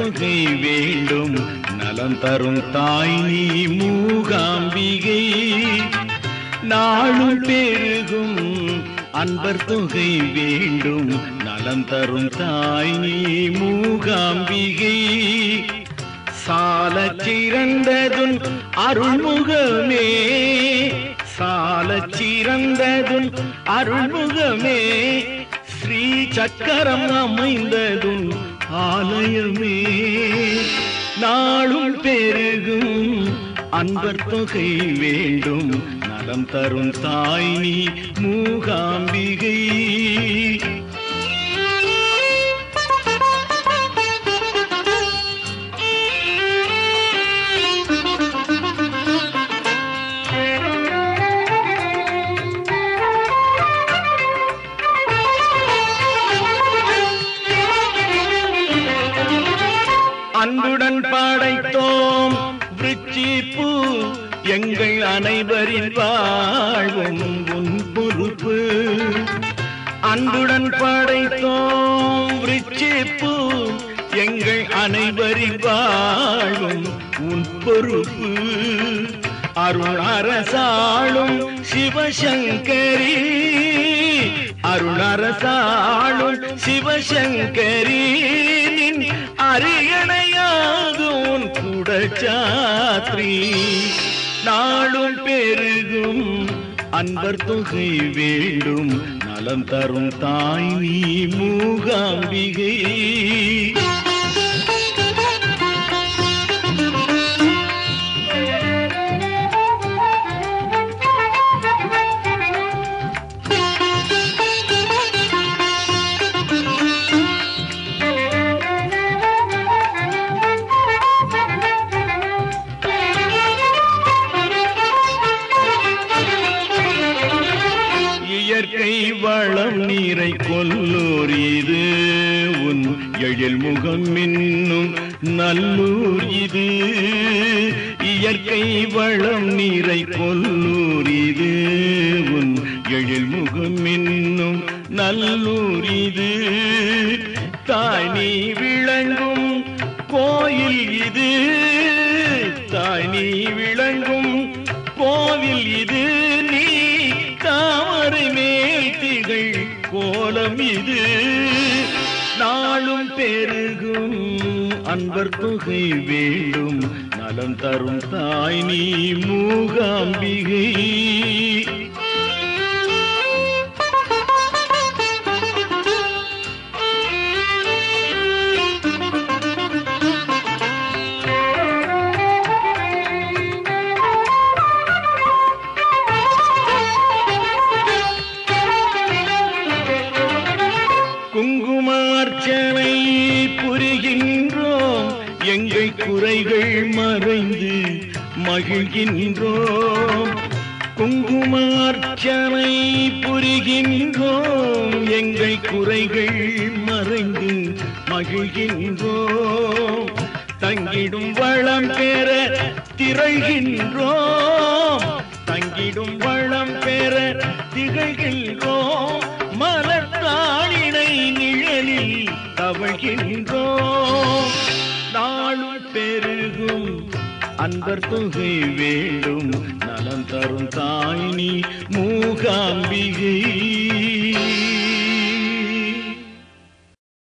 தொகை வேண்டும் நலம் தரும் தாய் நீ மூகாம்பிகை. நாளும் பெருகும் அன்பர் தொகை வேண்டும் நலம் தரும் தாய் நீ மூகாம்பிகை. சாலச் சிறந்ததுன் அருள்முகமே, சாலச் சிறந்ததுன் அருள்முகமே, ஸ்ரீ சக்கரம் அமைந்ததுன் ஆலயமே. நாளும் பெருகும் அன்பர் தொகை வேண்டும் நலம் தரும் தாய் நீ மூகாம்பிகை. அன்புடன் படைத்தோம் விருச்சிப்பூ, எங்கள் அனைவரின் வாழ்வும் உன் பொறுப்பு. அன்புடன் படைத்தோம் விருச்சிப்பூ, எங்கள் அனைவரின் வாழ்வும் உன் பொறுப்பு. அருள் அரசாளும் சிவசங்கரி, அருள் அரசாளும் சிவசங்கரி, அரியணையாகும் குடச்சாத்ரி. நாளும் பெருகும் அன்பர் தொகை வேண்டும் நலம் தரும் தாய் நீ மூகாம்பிகை. இயற்கை வளம் நீரை கொல்லூர் இது, உன் எழில் முகம் இன்னும் நல்லூர் இது. இயற்கை வளம் நீரை கொல்லூர் இது, உன் எழில் முகம் இன்னும் நல்லூர் இது. தாய் நீ விளங்கும் கோயில் இது, தாய் நீ விளங்கும் கோவில் இது. நீ தாமரை மேல் திகழ் கோலம் இது. நாளும் பெருகும் அன்பர் தொகை வேண்டும் நலம் தரும் தாய் நீ மூகாம்பிகை. குங்குமார்ச்சனை புரிகின்றோம், எங்கள் குறைகள் மறைந்து மகிழ்கின்றோம். குங்குமார்ச்சனை புரிகின்றோம், எங்கள் குறைகள் மறைந்து மகிழ்கின்றோம். தங்கிடும் வளம் பெற திகழ்கின்றோம், தங்கிடும் வளம் பெற திகழ்கின்றோம். மலர்த்தாளினை நிழலில் தவழ்கின்றோம். நாளும் பெருகும் அன்பர் தொகை வேண்டும் நலம் தரும் தாய் நீ